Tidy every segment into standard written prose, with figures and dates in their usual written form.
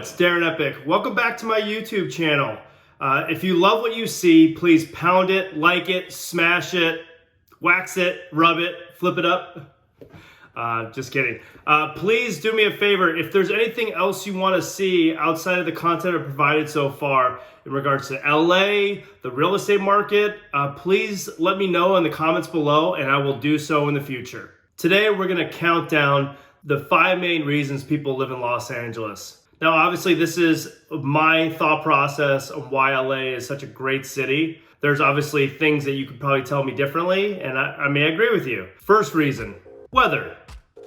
it's Darin Eppich. Welcome back to my YouTube channel. If you love what you see, please pound it, like it, smash it, wax it, rub it, flip it up. Just kidding. Please do me a favor. If there's anything else you want to see outside of the content I've provided so far in regards to LA, the real estate market, please let me know in the comments below and I will do so in the future. Today, we're going to count down the 5 main reasons people live in Los Angeles. Now, obviously, this is my thought process of why LA is such a great city. There's obviously things that you could probably tell me differently, and I may agree with you. First reason, weather.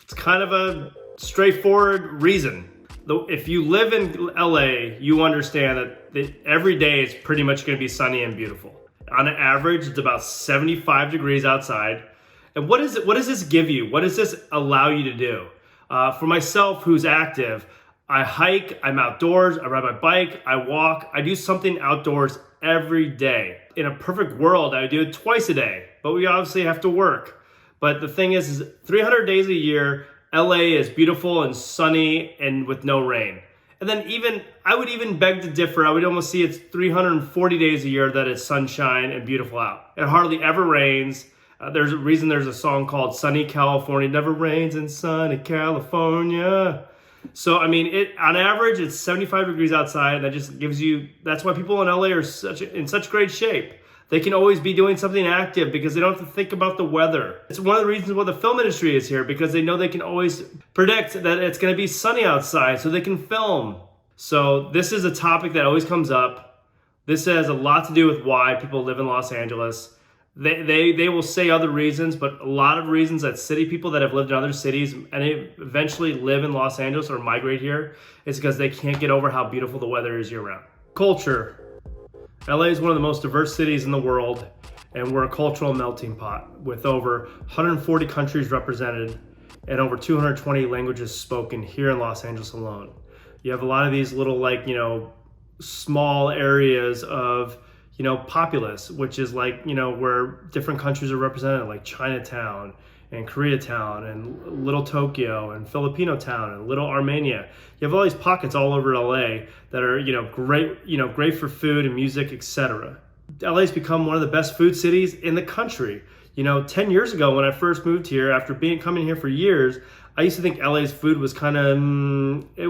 It's kind of a straightforward reason. If you live in LA, you understand that every day is pretty much going to be sunny and beautiful. On an average, it's about 75 degrees outside. And what does this give you? What does this allow you to do? For myself, who's active, I hike, I'm outdoors, I ride my bike, I walk, I do something outdoors every day. In a perfect world, I would do it twice a day, but we obviously have to work. But the thing is 300 days a year, LA is beautiful and sunny and with no rain. And then I would even beg to differ. I would almost see it's 340 days a year that it's sunshine and beautiful out. It hardly ever rains. There's a reason there's a song called Sunny California. It never rains in sunny California. So, I mean, on average, it's 75 degrees outside. And that just gives you, that's why people in LA are in such great shape. They can always be doing something active because they don't have to think about the weather. It's one of the reasons why the film industry is here, because they know they can always predict that it's going to be sunny outside so they can film. So this is a topic that always comes up. This has a lot to do with why people live in Los Angeles. They will say other reasons, but a lot of reasons that city people that have lived in other cities and they eventually live in Los Angeles or migrate here is because they can't get over how beautiful the weather is year round. Culture. LA is one of the most diverse cities in the world, and we're a cultural melting pot with over 140 countries represented and over 220 languages spoken here in Los Angeles alone. You have a lot of these little small areas of populace, which is where different countries are represented, like Chinatown and Koreatown and Little Tokyo and Filipino Town and Little Armenia. You have all these pockets all over LA that are, great for food and music, etc. LA's become one of the best food cities in the country. 10 years ago when I first moved here, after coming here for years, I used to think LA's food was kind of, I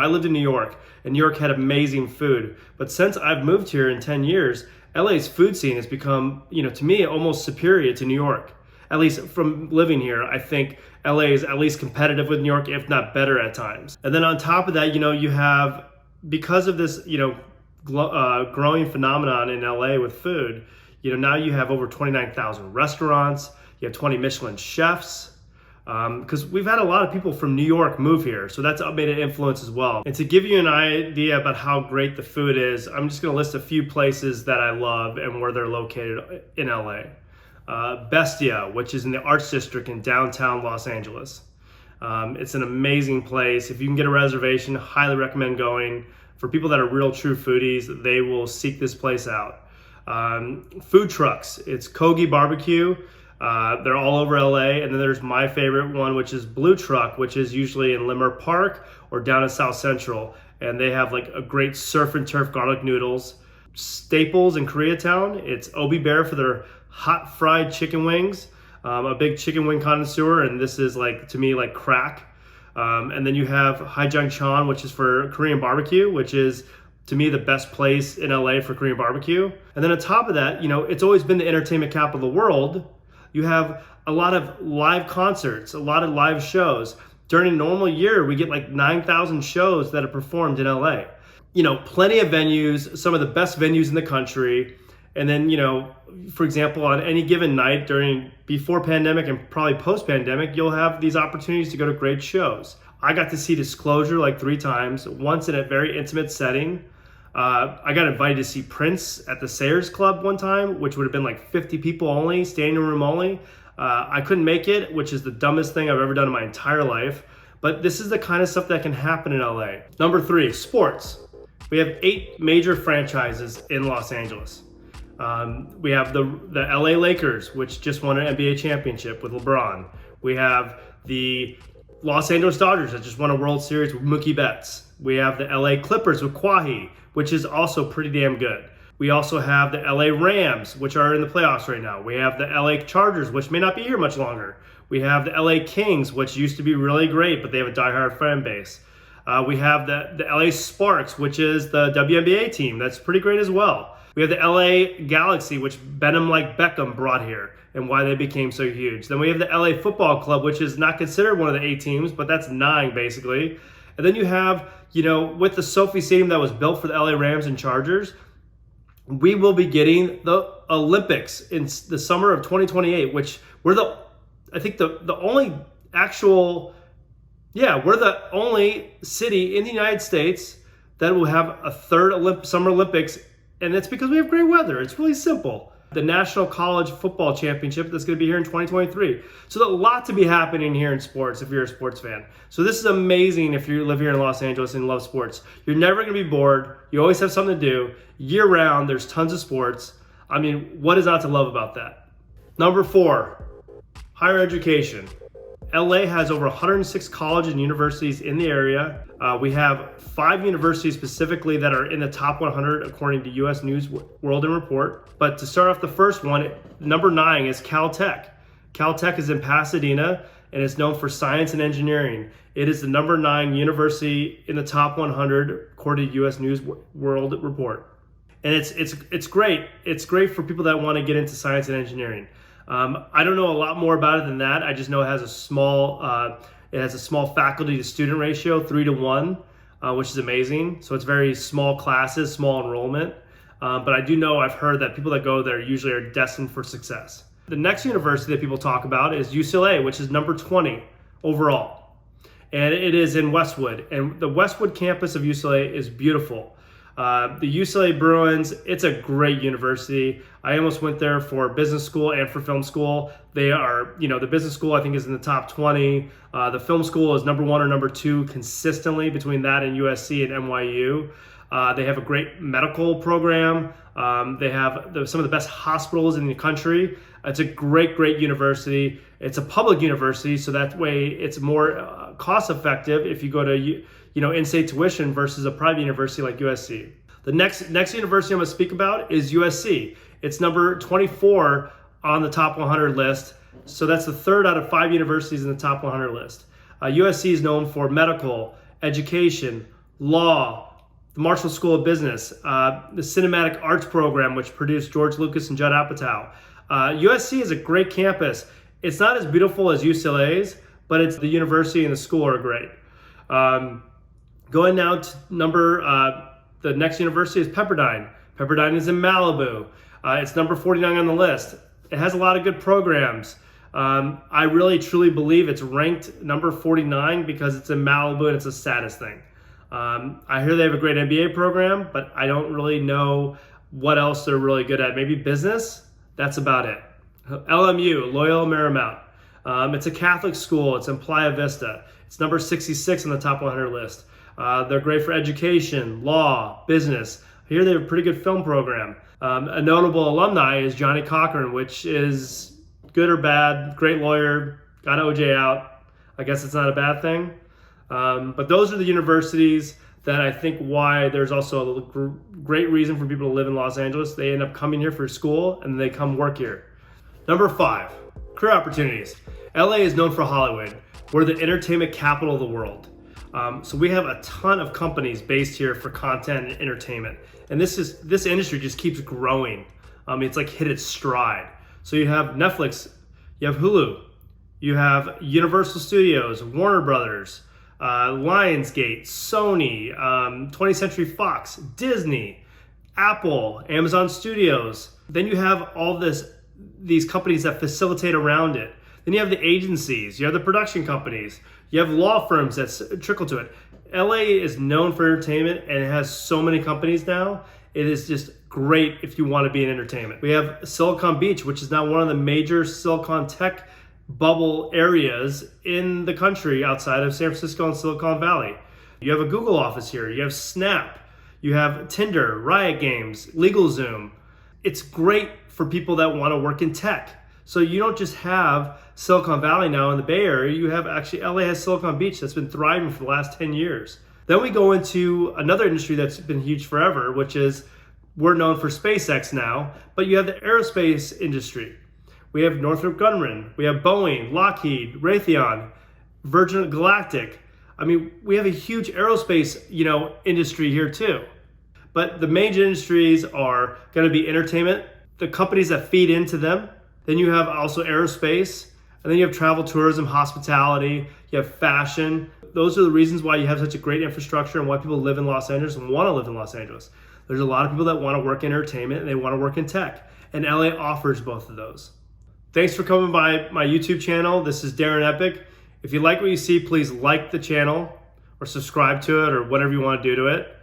lived in New York, and New York had amazing food. But since I've moved here in 10 years, LA's food scene has become, to me, almost superior to New York. At least from living here, I think LA is at least competitive with New York, if not better at times. And then on top of that, you have, because of this, growing phenomenon in LA with food, now you have over 29,000 restaurants, you have 20 Michelin chefs, because we've had a lot of people from New York move here, so that's made an influence as well. And to give you an idea about how great the food is, I'm just going to list a few places that I love and where they're located in LA. Bestia, which is in the Arts District in downtown Los Angeles. It's an amazing place. If you can get a reservation, highly recommend going. For people that are real true foodies, they will seek this place out. Food trucks, it's Kogi Barbecue. They're all over LA. And then there's my favorite one, which is Blue Truck, which is usually in Limmer Park or down in South Central. And they have a great surf and turf garlic noodles. Staples in Koreatown, it's Obi Bear for their hot fried chicken wings. A big chicken wing connoisseur, and this is to me like crack. And then you have Haejangcheon, which is for Korean barbecue, which is to me the best place in LA for Korean barbecue. And then on top of that, it's always been the entertainment capital of the world. You have a lot of live concerts, a lot of live shows. During a normal year, we get 9,000 shows that are performed in LA. Plenty of venues, some of the best venues in the country. And then, for example, on any given night before pandemic and probably post-pandemic, you'll have these opportunities to go to great shows. I got to see Disclosure 3 times, once in a very intimate setting. I got invited to see Prince at the Sayers Club one time, which would have been 50 people only, standing room only. I couldn't make it, which is the dumbest thing I've ever done in my entire life. But this is the kind of stuff that can happen in LA. Number 3, sports. We have 8 major franchises in Los Angeles. We have the LA Lakers, which just won an NBA championship with LeBron. We have the Los Angeles Dodgers that just won a World Series with Mookie Betts. We have the LA Clippers with Quahi, which is also pretty damn good. We also have the LA Rams, which are in the playoffs right now. We have the LA Chargers, which may not be here much longer. We have the LA Kings, which used to be really great, but they have a diehard fan base. We have the LA Sparks, which is the WNBA team. That's pretty great as well. We have the LA Galaxy, which Benham like Beckham brought here and why they became so huge. Then we have the LA Football Club, which is not considered one of the 8 teams, but that's 9 basically. And then you have, with the Sophie Stadium that was built for the LA Rams and Chargers, we will be getting the Olympics in the summer of 2028, which we're the only we're the only city in the United States that will have a third Summer Olympics, and it's because we have great weather. It's really simple. The National College Football Championship that's going to be here in 2023. So there's a lot to be happening here in sports if you're a sports fan. So this is amazing if you live here in Los Angeles and love sports. You're never going to be bored. You always have something to do. Year round, there's tons of sports. I mean, what is not to love about that? Number 4, higher education. LA has over 106 colleges and universities in the area. We have 5 universities specifically that are in the top 100 according to US News World and Report. But to start off the first one, number 9 is Caltech. Caltech is in Pasadena and is known for science and engineering. It is the number 9 university in the top 100 according to US News World Report. And it's great. It's great for people that want to get into science and engineering. I don't know a lot more about it than that. I just know it has a small faculty to student ratio, 3-to-1, which is amazing. So it's very small classes, small enrollment. But I do know I've heard that people that go there usually are destined for success. The next university that people talk about is UCLA, which is number 20 overall. And it is in Westwood. And the Westwood campus of UCLA is beautiful. The UCLA Bruins, it's a great university. I almost went there for business school and for film school. They are, the business school I think is in the top 20. The film school is number 1 or number 2 consistently between that and USC and NYU. They have a great medical program. They have some of the best hospitals in the country. It's a great, great university. It's a public university, so that way it's more cost effective if you go to in-state tuition versus a private university like USC. The next university I'm going to speak about is USC. It's number 24 on the top 100 list. So that's the 3rd out of 5 universities in the top 100 list. USC is known for medical, education, law, the Marshall School of Business, the Cinematic Arts program, which produced George Lucas and Judd Apatow. USC is a great campus. It's not as beautiful as UCLA's, but the university and the school are great. Going now to the next university is Pepperdine. Pepperdine is in Malibu. It's number 49 on the list. It has a lot of good programs. I really truly believe it's ranked number 49 because it's in Malibu and it's a status thing. I hear they have a great MBA program, but I don't really know what else they're really good at. Maybe business? That's about it. LMU, Loyola Marymount. It's a Catholic school. It's in Playa Vista. It's number 66 on the top 100 list. They're great for education, law, business. Here they have a pretty good film program. A notable alumni is Johnny Cochran, which is good or bad, great lawyer, got OJ out. I guess it's not a bad thing. But those are the universities that I think why there's also a great reason for people to live in Los Angeles. They end up coming here for school and they come work here. Number 5, career opportunities. LA is known for Hollywood. We're the entertainment capital of the world. So we have a ton of companies based here for content and entertainment. And this industry just keeps growing. It's like hit its stride. So you have Netflix, you have Hulu, you have Universal Studios, Warner Brothers, Lionsgate, Sony, 20th Century Fox, Disney, Apple, Amazon Studios. Then you have all these companies that facilitate around it. Then you have the agencies, you have the production companies, you have law firms that trickle to it. LA is known for entertainment and it has so many companies now. It is just great if you want to be in entertainment. We have Silicon Beach, which is now one of the major Silicon tech bubble areas in the country outside of San Francisco and Silicon Valley. You have a Google office here, you have Snap, you have Tinder, Riot Games, LegalZoom. It's great for people that want to work in tech. So you don't just have Silicon Valley now in the Bay Area, you have actually LA has Silicon Beach that's been thriving for the last 10 years. Then we go into another industry that's been huge forever, which is we're known for SpaceX now, but you have the aerospace industry. We have Northrop Grumman, we have Boeing, Lockheed, Raytheon, Virgin Galactic. I mean, we have a huge aerospace, industry here too. But the major industries are going to be entertainment, the companies that feed into them. Then you have also aerospace, and then you have travel, tourism, hospitality, you have fashion. Those are the reasons why you have such a great infrastructure and why people live in Los Angeles and want to live in Los Angeles. There's a lot of people that want to work in entertainment and they want to work in tech, and LA offers both of those. Thanks for coming by my YouTube channel. This is Darin Eppich. If you like what you see, please like the channel or subscribe to it or whatever you want to do to it.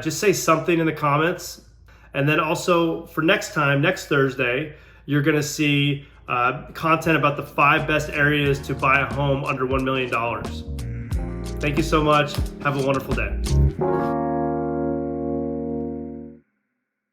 Just say something in the comments. And then also for next Thursday, you're going to see content about the 5 best areas to buy a home under $1 million. Thank you so much. Have a wonderful day.